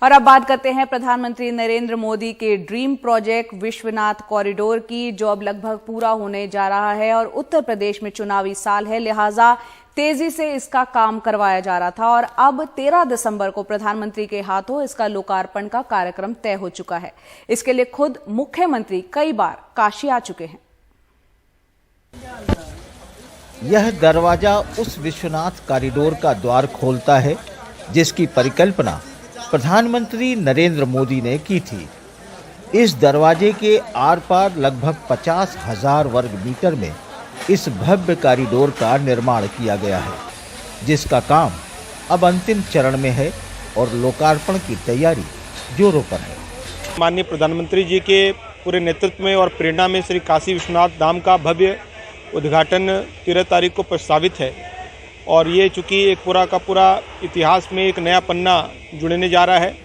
और अब बात करते हैं प्रधानमंत्री नरेंद्र मोदी के ड्रीम प्रोजेक्ट विश्वनाथ कॉरिडोर की, जो अब लगभग पूरा होने जा रहा है और उत्तर प्रदेश में चुनावी साल है, लिहाजा तेजी से इसका काम करवाया जा रहा था और अब 13 दिसंबर को प्रधानमंत्री के हाथों इसका लोकार्पण का कार्यक्रम तय हो चुका है। इसके लिए खुद मुख्यमंत्री कई बार काशी आ चुके हैं। यह दरवाजा उस विश्वनाथ कॉरिडोर का द्वार खोलता है जिसकी परिकल्पना प्रधानमंत्री नरेंद्र मोदी ने की थी। इस दरवाजे के आर पार लगभग 50,000 वर्ग मीटर में इस भव्य कॉरिडोर का निर्माण किया गया है, जिसका काम अब अंतिम चरण में है और लोकार्पण की तैयारी जोरों पर है। माननीय प्रधानमंत्री जी के पूरे नेतृत्व में और प्रेरणा में श्री काशी विश्वनाथ धाम का भव्य उद्घाटन 13 तारीख को प्रस्तावित है और ये चूँकि एक पूरा का पूरा इतिहास में एक नया पन्ना जुड़ने जा रहा है।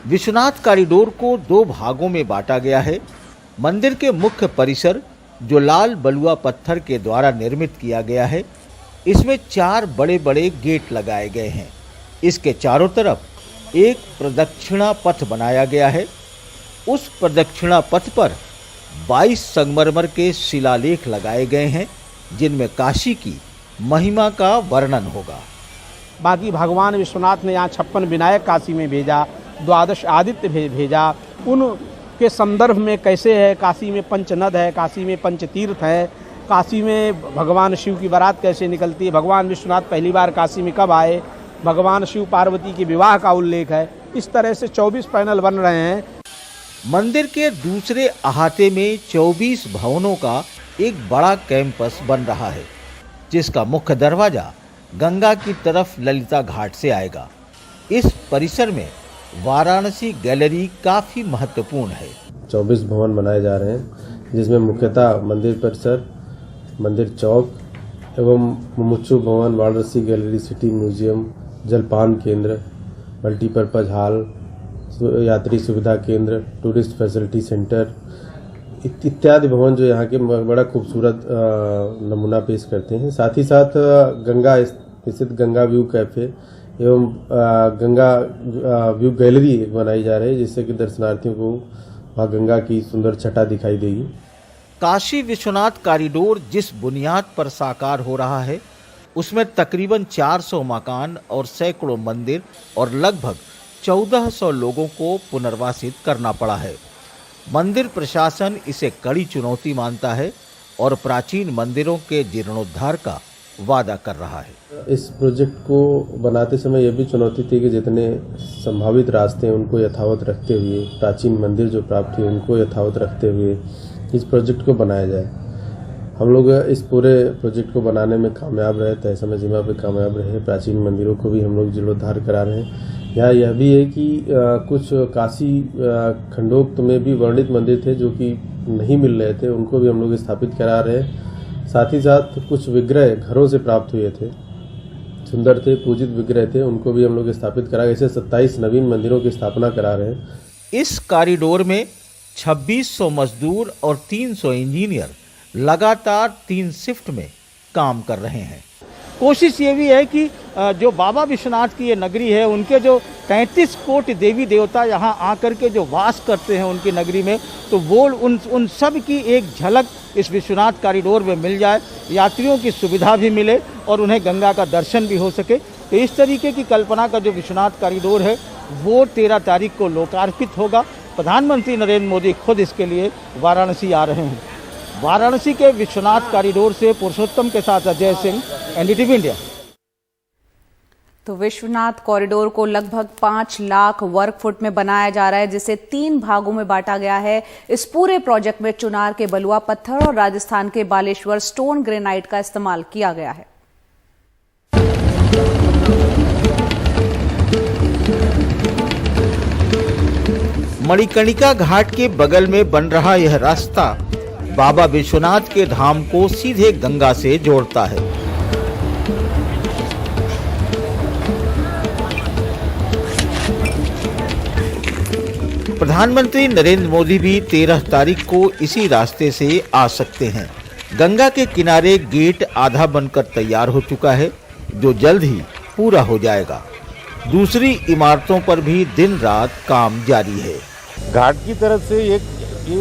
विश्वनाथ कॉरिडोर को 2 भागों में बांटा गया है। मंदिर के मुख्य परिसर, जो लाल बलुआ पत्थर के द्वारा निर्मित किया गया है, इसमें 4 बड़े बड़े गेट लगाए गए हैं। इसके चारों तरफ एक प्रदक्षिणा पथ बनाया गया है। उस प्रदक्षिणा पथ पर 22 संगमरमर के शिलालेख लगाए गए हैं, जिनमें काशी की महिमा का वर्णन होगा। बाकी भगवान विश्वनाथ ने यहाँ 56 विनायक काशी में भेजा, 12 आदित्य भेजा। उनके संदर्भ में कैसे है, काशी में पंचनद है, काशी में पंचतीर्थ है, काशी में भगवान शिव की बारात कैसे निकलती है, भगवान विश्वनाथ पहली बार काशी में कब आए, भगवान शिव पार्वती के विवाह का उल्लेख है। इस तरह से 24 पैनल बन रहे हैं। मंदिर के दूसरे अहाते में 24 भवनों का एक बड़ा कैंपस बन रहा है, जिसका मुख्य दरवाजा गंगा की तरफ ललिता घाट से आएगा। इस परिसर में वाराणसी गैलरी काफी महत्वपूर्ण है। 24 भवन बनाए जा रहे हैं, जिसमें मुख्यतः मंदिर परिसर, मंदिर चौक एवं मुमुक्षु भवन, वाराणसी गैलरी, सिटी म्यूजियम, जलपान केंद्र, मल्टीपर्पज हॉल, यात्री सुविधा केंद्र, टूरिस्ट फैसिलिटी सेंटर इत्यादि भवन जो यहाँ के बड़ा खूबसूरत नमूना पेश करते हैं। साथ ही साथ गंगा स्थित गंगा व्यू कैफे एवं गंगा व्यू गैलरी बनाई जा रही है, जिससे कि दर्शनार्थियों को वहाँ गंगा की सुंदर छटा दिखाई देगी। काशी विश्वनाथ कॉरिडोर जिस बुनियाद पर साकार हो रहा है, उसमें तकरीबन 400 मकान और सैकड़ों मंदिर और लगभग 1400 लोगों को पुनर्वासित करना पड़ा है। मंदिर प्रशासन इसे कड़ी चुनौती मानता है और प्राचीन मंदिरों के जीर्णोद्धार का वादा कर रहा है। इस प्रोजेक्ट को बनाते समय यह भी चुनौती थी कि जितने संभावित रास्ते हैं उनको यथावत रखते हुए, प्राचीन मंदिर जो प्राप्त हुए उनको यथावत रखते हुए इस प्रोजेक्ट को बनाया जाए। हम लोग इस पूरे प्रोजेक्ट को बनाने में कामयाब रहे, तय समय सीमा पर कामयाब रहे। प्राचीन मंदिरों को भी हम लोग जीर्णोद्धार करा रहे हैं। यहाँ यह भी है कि कुछ काशी खंडोक्त में भी वर्णित मंदिर थे जो कि नहीं मिल रहे थे, उनको भी हम लोग स्थापित करा रहे हैं। साथ ही साथ कुछ विग्रह घरों से प्राप्त हुए थे, सुंदर थे, पूजित विग्रह थे, उनको भी हम लोग स्थापित करा। ऐसे 27 नवीन मंदिरों की स्थापना करा रहे हैं। इस कॉरिडोर में 2600 मजदूर और 300 इंजीनियर लगातार 3 शिफ्ट में काम कर रहे हैं। कोशिश ये भी है कि जो बाबा विश्वनाथ की ये नगरी है, उनके जो 33 कोटि देवी देवता यहाँ आकर के जो वास करते हैं उनकी नगरी में, तो वो उन सब की एक झलक इस विश्वनाथ कॉरिडोर में मिल जाए, यात्रियों की सुविधा भी मिले और उन्हें गंगा का दर्शन भी हो सके। तो इस तरीके की कल्पना का जो विश्वनाथ कॉरिडोर है वो 13 तारीख को लोकार्पित होगा। प्रधानमंत्री नरेंद्र मोदी खुद इसके लिए वाराणसी आ रहे हैं। वाराणसी के विश्वनाथ कॉरिडोर से पुरुषोत्तम के साथ अजय सिंह, एनडीटीवी इंडिया। तो विश्वनाथ कॉरिडोर को लगभग 5 लाख वर्ग फुट में बनाया जा रहा है, जिसे 3 भागों में बांटा गया है। इस पूरे प्रोजेक्ट में चुनार के बलुआ पत्थर और राजस्थान के बालेश्वर स्टोन ग्रेनाइट का इस्तेमाल किया गया है। मणिकर्णिका घाट के बगल में बन रहा यह रास्ता बाबा विश्वनाथ के धाम को सीधे गंगा से जोड़ता है। प्रधानमंत्री नरेंद्र मोदी भी 13 तारीख को इसी रास्ते से आ सकते हैं। गंगा के किनारे गेट आधा बनकर तैयार हो चुका है, जो जल्द ही पूरा हो जाएगा। दूसरी इमारतों पर भी दिन रात काम जारी है। घाट की तरफ से ये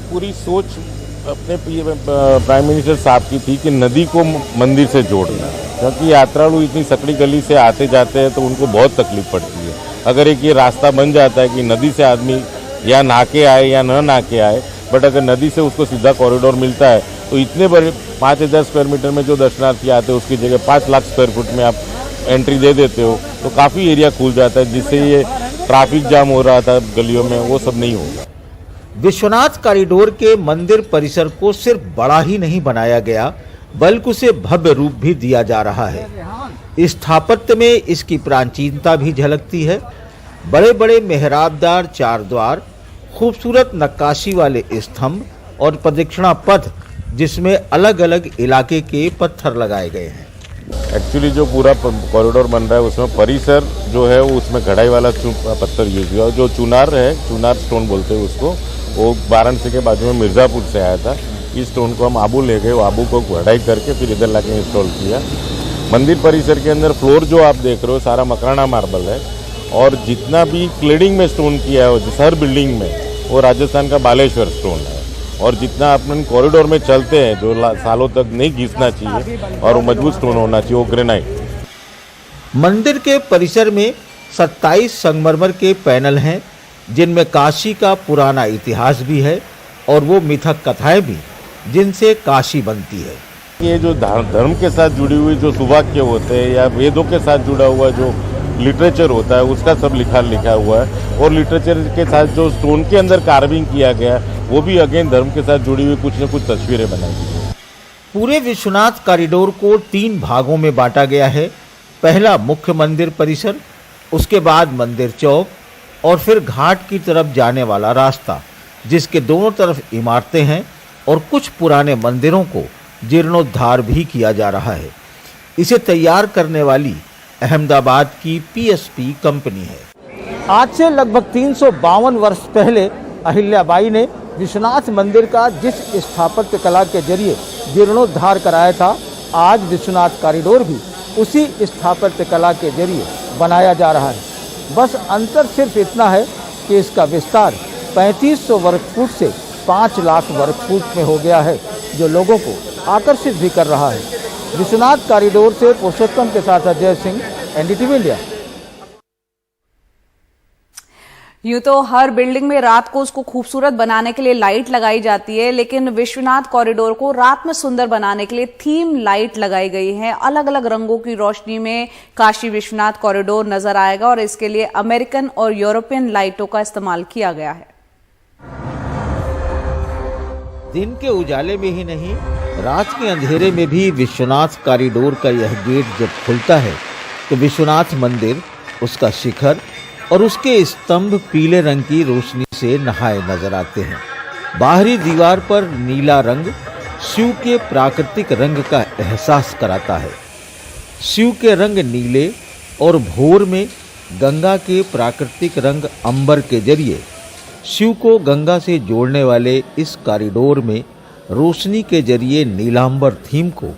पूरी सोच अपने प्राइम मिनिस्टर साहब की थी कि नदी को मंदिर से जोड़ना, क्योंकि यात्रालु इतनी सकड़ी गली से आते जाते हैं तो उनको बहुत तकलीफ पड़ती है। अगर एक ये रास्ता बन जाता है कि नदी से आदमी या नहा के आए या न नहा के आए, बट अगर नदी से उसको सीधा कॉरिडोर मिलता है तो इतने बड़े 5000 स्क्वायर मीटर में जो दर्शनार्थी आते हैं उसकी जगह 5 लाख स्क्वायर फुट में आप एंट्री दे देते हो तो काफ़ी एरिया खुल जाता है, जिससे ये ट्रैफिक जाम हो रहा था गलियों में वो सब नहीं होगा। विश्वनाथ कॉरिडोर के मंदिर परिसर को सिर्फ बड़ा ही नहीं बनाया गया, बल्कि उसे भव्य रूप भी दिया जा रहा है। स्थापत्य में इसकी प्राचीनता भी झलकती है। बड़े बड़े मेहराबदार चार द्वार, खूबसूरत नक्काशी वाले स्तंभ और प्रदक्षिणा पथ जिसमें अलग अलग इलाके के पत्थर लगाए गए हैं। एक्चुअली जो पूरा कॉरिडोर बन रहा है उसमें परिसर जो है वो उसमें घड़ाई वाला पत्थर यूज हुआ, जो चुनार है, चुनार स्टोन बोलते हैं उसको, वो वाराणसी के बाजू में मिर्ज़ापुर से आया था। इस स्टोन को हम आबू ले गए, वो आबू को घड़ाई करके फिर इधर लाके इंस्टॉल किया। मंदिर परिसर के अंदर फ्लोर जो आप देख रहे हो सारा मकराना मार्बल है, और जितना भी क्लेडिंग में स्टोन किया है जिस हर बिल्डिंग में वो राजस्थान का बालेश्वर स्टोन है। और जितना अपन कॉरिडोर में चलते हैं जो सालों तक नहीं घिसना चाहिए और वो मजबूत स्टोन होना चाहिए, वो ग्रेनाइट। मंदिर के परिसर में 27 संगमरमर के पैनल हैं, जिनमें काशी का पुराना इतिहास भी है और वो मिथक कथाएं भी जिनसे काशी बनती है। ये जो धर्म के साथ जुड़ी हुई जो सुवाक्य होते हैं या वेदों के साथ जुड़ा हुआ जो लिटरेचर होता है उसका सब लिखा हुआ है, और लिटरेचर के साथ जो स्टोन के अंदर कार्विंग किया गया वो भी अगेन धर्म के साथ जुड़ी हुई कुछ न कुछ तस्वीरें बनाई गई हैं। पूरे विश्वनाथ कॉरिडोर को 3 भागों में बांटा गया है। पहला मुख्य मंदिर परिसर, उसके बाद मंदिर चौक और फिर घाट की तरफ जाने वाला रास्ता, जिसके दोनों तरफ इमारतें हैं और कुछ पुराने मंदिरों को जीर्णोद्धार भी किया जा रहा है। इसे तैयार करने वाली अहमदाबाद की पीएसपी कंपनी है। आज से लगभग 352 वर्ष पहले अहिल्याबाई ने विश्वनाथ मंदिर का जिस स्थापत्य कला के जरिए जीर्णोद्धार कराया था, आज विश्वनाथ कॉरिडोर भी उसी स्थापत्य कला के जरिए बनाया जा रहा है। बस अंतर सिर्फ इतना है कि इसका विस्तार 3500 वर्ग फुट से 5 लाख वर्ग फुट में हो गया है, जो लोगों को आकर्षित भी कर रहा है। विश्वनाथ कॉरिडोर से पुरुषोत्तम के साथ अजय सिंह, एनडीटीवी इंडिया। यूं तो हर बिल्डिंग में रात को उसको खूबसूरत बनाने के लिए लाइट लगाई जाती है, लेकिन विश्वनाथ कॉरिडोर को रात में सुंदर बनाने के लिए थीम लाइट लगाई गई है। अलग अलग रंगों की रोशनी में काशी विश्वनाथ कॉरिडोर नजर आएगा और इसके लिए अमेरिकन और यूरोपियन लाइटों का इस्तेमाल किया गया है। दिन के उजाले में ही नहीं, रात के अंधेरे में भी विश्वनाथ कॉरिडोर का यह गेट जब खुलता है तो विश्वनाथ मंदिर, उसका शिखर और उसके स्तंभ पीले रंग की रोशनी से नहाए नजर आते हैं। बाहरी दीवार पर नीला रंग शिव के प्राकृतिक रंग का एहसास कराता है। शिव के रंग नीले और भोर में गंगा के प्राकृतिक रंग अंबर के जरिए शिव को गंगा से जोड़ने वाले इस कॉरिडोर में रोशनी के जरिए नीलांबर थीम को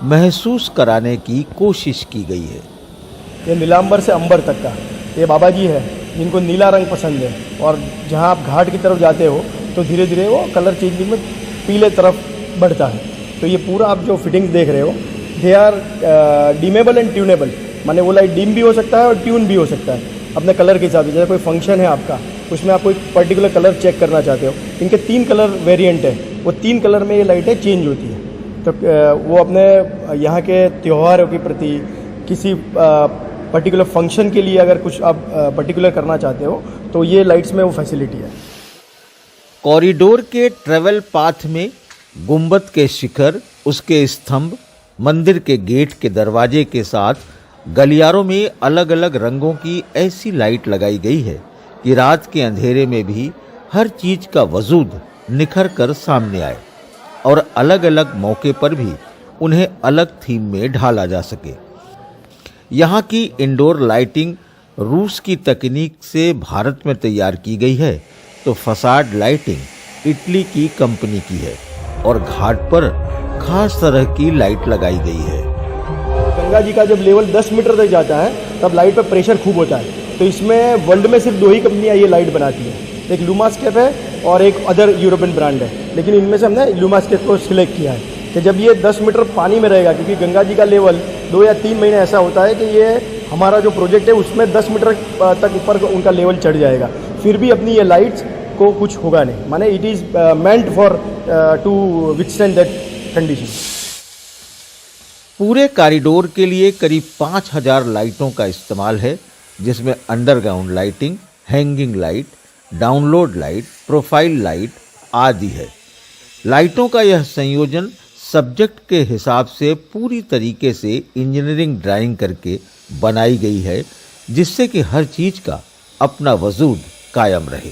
महसूस कराने की कोशिश की गई है। ये नीलांबर से अंबर तक का ये बाबा जी है जिनको नीला रंग पसंद है, और जहाँ आप घाट की तरफ जाते हो तो धीरे धीरे वो कलर चेंजिंग में पीले तरफ बढ़ता है। तो ये पूरा आप जो फिटिंग्स देख रहे हो, दे आर डिमेबल एंड ट्यूनेबल, माने वो लाइट डिम भी हो सकता है और ट्यून भी हो सकता है अपने कलर के हिसाब से। जैसे कोई फंक्शन है आपका, उसमें आप कोई पर्टिकुलर कलर चेक करना चाहते हो, इनके 3 कलर वेरिएंट है, वो 3 कलर में ये लाइटें चेंज होती है। तो वो अपने यहाँ के त्योहारों के प्रति, किसी पर्टिकुलर फंक्शन के लिए अगर कुछ आप पर्टिकुलर करना चाहते हो तो ये लाइट्स में वो फैसिलिटी है। कॉरिडोर के ट्रेवल पाथ में गुंबद के शिखर, उसके स्तंभ, मंदिर के गेट के दरवाजे के साथ गलियारों में अलग अलग रंगों की ऐसी लाइट लगाई गई है कि रात के अंधेरे में भी हर चीज का वजूद निखर कर सामने आए और अलग अलग मौके पर भी उन्हें अलग थीम में ढाला जा सके। यहाँ की इंडोर लाइटिंग रूस की तकनीक से भारत में तैयार की गई है, तो फसाड लाइटिंग इटली की कंपनी की है और घाट पर खास तरह की लाइट लगाई गई है। गंगा जी का जब लेवल 10 मीटर तक जाता है तब लाइट पर प्रेशर खूब होता है, तो इसमें वर्ल्ड में सिर्फ 2 ही कंपनियाँ ये लाइट बनाती हैं, एक लूमास्केप है और एक अदर यूरोपियन ब्रांड है। लेकिन इनमें से हमने लूमास्केप को सिलेक्ट किया है कि जब ये 10 मीटर पानी में रहेगा, क्योंकि गंगा जी का लेवल 2 या 3 महीने ऐसा होता है कि ये हमारा जो प्रोजेक्ट है उसमें 10 मीटर तक ऊपर उनका लेवल चढ़ जाएगा, फिर भी अपनी ये लाइट्स को कुछ होगा नहीं, माने it is meant for to withstand that condition. पूरे कॉरिडोर के लिए करीब 5000 लाइटों का इस्तेमाल है, जिसमें underground lighting, hanging light, download light, profile light आदि है। लाइटों का यह संयोजन सब्जेक्ट के हिसाब से पूरी तरीके से इंजीनियरिंग ड्राइंग करके बनाई गई है, जिससे कि हर चीज का अपना वजूद कायम रहे।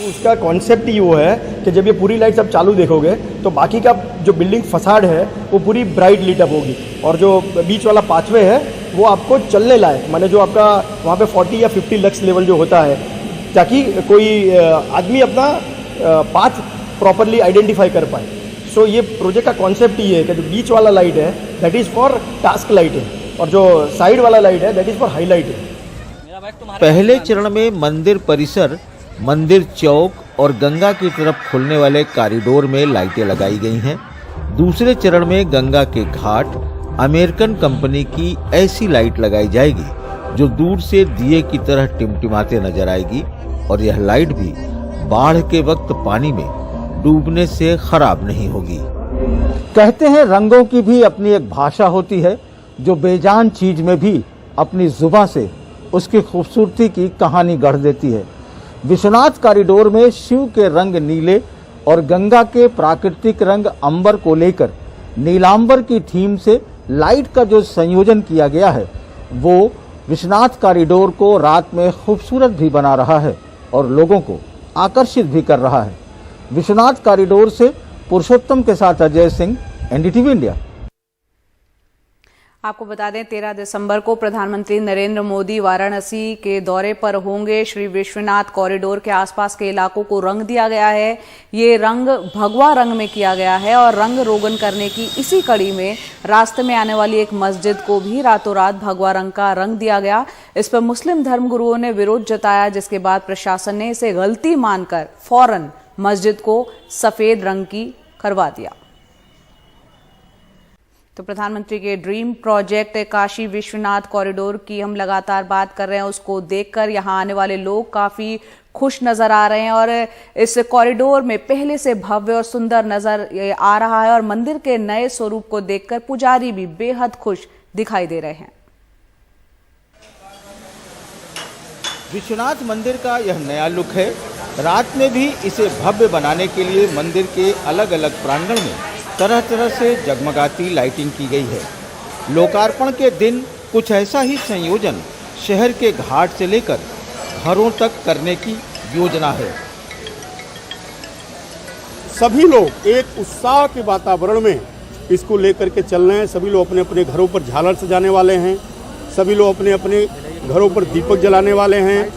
उसका कॉन्सेप्ट ही वो है कि जब ये पूरी लाइट्स आप चालू देखोगे तो बाकी का जो बिल्डिंग फसाड है वो पूरी ब्राइट लीट अप होगी, और जो बीच वाला पाथवे है वो आपको चलने लायक, माने जो आपका वहाँ पे 40 या 50 लक्स लेवल जो होता है, ताकि कोई आदमी अपना पाथ प्रॉपरली आइडेंटिफाई कर पाए। सो ये प्रोजेक्ट का कॉन्सेप्ट ही है कि जो बीच वाला लाइट है that is for task lighting, और जो साइड वाला लाइट है दैट इज़ फॉर हाईलाइटिंग। पहले चरण में मंदिर परिसर, मंदिर चौक और गंगा की तरफ खुलने वाले कॉरिडोर में लाइटें लगाई गई हैं। दूसरे चरण में गंगा के घाट अमेरिकन कंपनी की ऐसी लाइट लगाई जाएगी जो दूर से दिए की तरह टिमटिमाते नजर आएगी, और यह लाइट भी बाढ़ के वक्त पानी में डूबने से खराब नहीं होगी। कहते हैं रंगों की भी अपनी एक भाषा होती है, जो बेजान चीज में भी अपनी जुबान से उसकी खूबसूरती की कहानी गढ़ देती है। विश्वनाथ कॉरिडोर में शिव के रंग नीले और गंगा के प्राकृतिक रंग अंबर को लेकर नीलांबर की थीम से लाइट का जो संयोजन किया गया है, वो विश्वनाथ कॉरिडोर को रात में खूबसूरत भी बना रहा है और लोगों को आकर्षित भी कर रहा है। विश्वनाथ कॉरिडोर से पुरुषोत्तम के साथ अजय सिंह, एनडीटीवी इंडिया। आपको बता दें 13 दिसंबर को प्रधानमंत्री नरेंद्र मोदी वाराणसी के दौरे पर होंगे। श्री विश्वनाथ कॉरिडोर के आसपास के इलाकों को रंग दिया गया है। ये रंग भगवा रंग में किया गया है, और रंग रोगन करने की इसी कड़ी में रास्ते में आने वाली एक मस्जिद को भी रातों रात भगवा रंग का रंग दिया गया। इस पर मुस्लिम धर्मगुरुओं ने विरोध जताया, जिसके बाद प्रशासन ने इसे गलती मानकर फौरन मस्जिद को सफेद रंग की करवा दिया। तो प्रधानमंत्री के dream project Kashi Vishwanath corridor की हम लगातार बात कर रहे हैं, उसको देखकर यहां आने वाले लोग काफी खुश नजर आ रहे हैं, और इस कॉरिडोर में पहले से भव्य और सुंदर नजर आ रहा है, और मंदिर के नए स्वरूप को देखकर पुजारी भी बेहद खुश दिखाई दे रहे हैं। विश्वनाथ मंदिर का यह नया लुक है। रात में भी इसे भव्य बनाने के लिए मंदिर के अलग अलग प्रांगण में तरह तरह से जगमगाती लाइटिंग की गई है। लोकार्पण के दिन कुछ ऐसा ही संयोजन शहर के घाट से लेकर घरों तक करने की योजना है। सभी लोग एक उत्साह के वातावरण में इसको लेकर के चल रहे हैं। सभी लोग अपने अपने घरों पर झालर सजाने वाले हैं, सभी लोग अपने अपने घरों पर दीपक जलाने वाले हैं।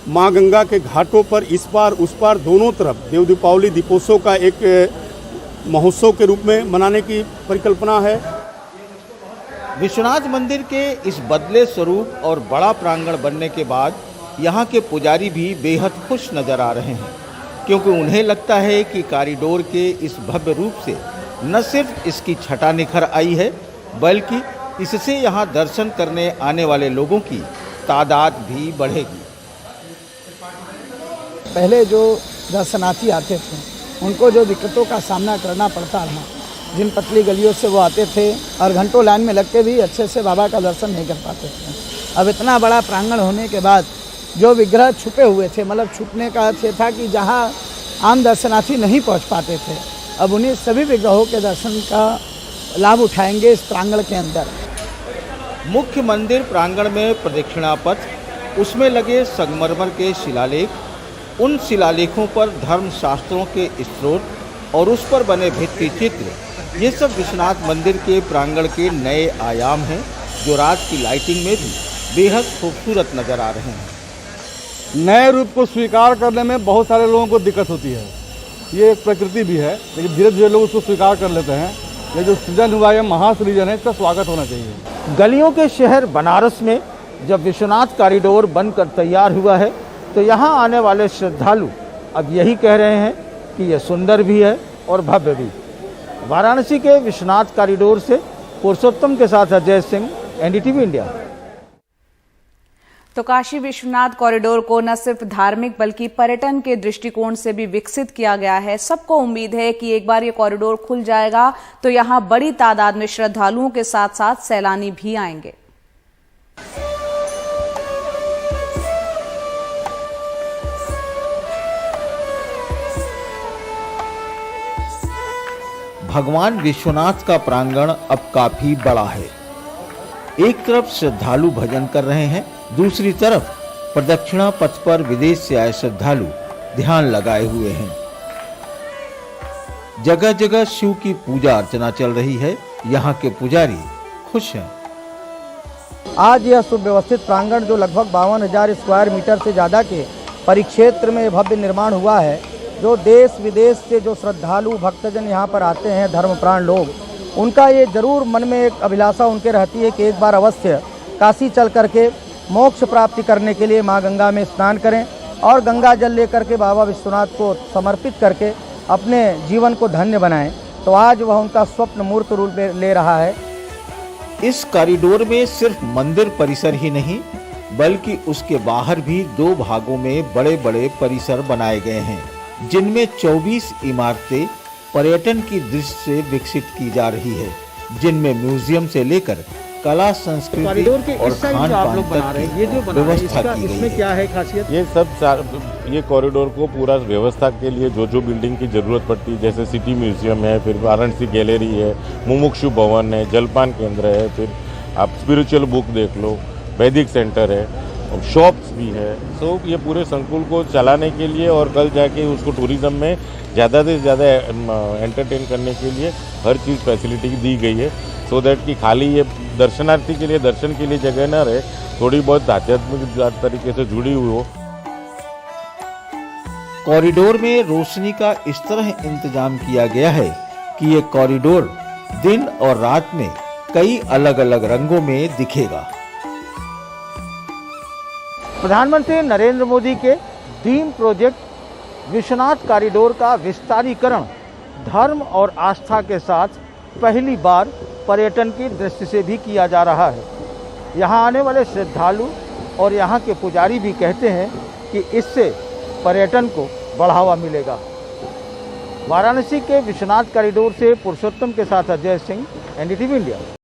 माँ गंगा के घाटों पर इस पार उस पार दोनों तरफ देव दीपावली दीपोत्सव का एक महोत्सव के रूप में मनाने की परिकल्पना है। विश्वनाथ मंदिर के इस बदले स्वरूप और बड़ा प्रांगण बनने के बाद यहाँ के पुजारी भी बेहद खुश नजर आ रहे हैं, क्योंकि उन्हें लगता है कि कॉरिडोर के इस भव्य रूप से न सिर्फ इसकी छटा निखर आई है, बल्कि इससे यहाँ दर्शन करने आने वाले लोगों की तादाद भी बढ़ेगी। पहले जो दर्शनार्थी आते थे उनको जो दिक्कतों का सामना करना पड़ता था, जिन पतली गलियों से वो आते थे और घंटों लाइन में लग के भी अच्छे से बाबा का दर्शन नहीं कर पाते थे, अब इतना बड़ा प्रांगण होने के बाद जो विग्रह छुपे हुए थे, मतलब छुपने का अर्थ था कि जहाँ आम दर्शनार्थी नहीं पहुँच पाते थे, अब उन्हीं सभी विग्रहों के दर्शन का लाभ उठाएंगे इस प्रांगण के अंदर। मुख्य मंदिर प्रांगण में प्रदक्षिणा पथ, उसमें लगे संगमरमर के शिलालेख, उन शिलालेखों पर धर्म शास्त्रों के स्त्रोत और उस पर बने भित्ति चित्र, ये सब विश्वनाथ मंदिर के प्रांगण के नए आयाम हैं, जो रात की लाइटिंग में भी बेहद खूबसूरत नजर आ रहे हैं। नए रूप को स्वीकार करने में बहुत सारे लोगों को दिक्कत होती है, ये एक प्रकृति भी है, लेकिन धीरे धीरे लोग उसको स्वीकार कर लेते हैं। ये जो सृजन हुआ है महासृजन है, इसका स्वागत होना चाहिए। गलियों के शहर बनारस में जब विश्वनाथ कॉरिडोर बनकर तैयार हुआ है तो यहाँ आने वाले श्रद्धालु अब यही कह रहे हैं कि यह सुंदर भी है और भव्य भी। वाराणसी के विश्वनाथ कॉरिडोर से पुरुषोत्तम के साथ अजय सिंह, एनडीटीवी इंडिया। तो काशी विश्वनाथ कॉरिडोर को न सिर्फ धार्मिक बल्कि पर्यटन के दृष्टिकोण से भी विकसित किया गया है। सबको उम्मीद है कि एक बार ये कॉरिडोर खुल जाएगा तो यहां बड़ी तादाद में श्रद्धालुओं के साथ साथ सैलानी भी आएंगे। भगवान विश्वनाथ का प्रांगण अब काफी बड़ा है। एक तरफ श्रद्धालु भजन कर रहे हैं, दूसरी तरफ प्रदक्षिणा पथ पर विदेश से आए श्रद्धालु ध्यान लगाए हुए हैं। जगह जगह शिव की पूजा अर्चना चल रही है। यहाँ के पुजारी खुश हैं। आज यह सुव्यवस्थित प्रांगण जो लगभग 52,000 स्क्वायर मीटर से ज़्यादा के परिक्षेत्र में भव्य निर्माण हुआ है, जो देश विदेश से जो श्रद्धालु भक्तजन यहाँ पर आते हैं, धर्मप्राण लोग, उनका ये जरूर मन में एक अभिलाषा उनके रहती है कि एक बार अवश्य काशी चल करके मोक्ष प्राप्ति करने के लिए माँ गंगा में स्नान करें और गंगा जल लेकर के बाबा विश्वनाथ को समर्पित करके अपने जीवन को धन्य बनाएं। तो आज वह उनका स्वप्न मूर्त रूप ले रहा है। इस कॉरिडोर में सिर्फ मंदिर परिसर ही नहीं बल्कि उसके बाहर भी 2 भागों में बड़े बड़े परिसर बनाए गए हैं, जिनमें 24 इमारतें पर्यटन की दृष्टि से विकसित की जा रही है, जिनमें म्यूजियम से लेकर कला संस्कृति और खान पान तक की व्यवस्था की गई है। क्या है खासियत? ये कॉरिडोर को पूरा व्यवस्था के लिए जो बिल्डिंग की जरूरत पड़ती है, जैसे सिटी म्यूजियम है, फिर वाराणसी गैलरी है, मुमुक्षु भवन है, जलपान केंद्र है, फिर आप स्पिरिचुअल बुक देख लो, वैदिक सेंटर है, और शॉप्स भी है। सो ये पूरे संकुल को चलाने के लिए और कल जाके उसको टूरिज्म में ज़्यादा से ज़्यादा एंटरटेन करने के लिए हर चीज़ फैसिलिटी दी गई है, सो दैट कि खाली ये दर्शनार्थी के लिए दर्शन के लिए जगह न रहे, थोड़ी बहुत आध्यात्मिक तरीके से जुड़ी हुई हो। कॉरिडोर में रोशनी का इस तरह इंतजाम किया गया है कि ये कॉरिडोर दिन और रात में कई अलग अलग रंगों में दिखेगा। प्रधानमंत्री नरेंद्र मोदी के ड्रीम प्रोजेक्ट विश्वनाथ कॉरिडोर का विस्तारीकरण धर्म और आस्था के साथ पहली बार पर्यटन की दृष्टि से भी किया जा रहा है। यहाँ आने वाले श्रद्धालु और यहाँ के पुजारी भी कहते हैं कि इससे पर्यटन को बढ़ावा मिलेगा। वाराणसी के विश्वनाथ कॉरिडोर से पुरुषोत्तम के साथ अजय सिंह, एनडीटीवी इंडिया।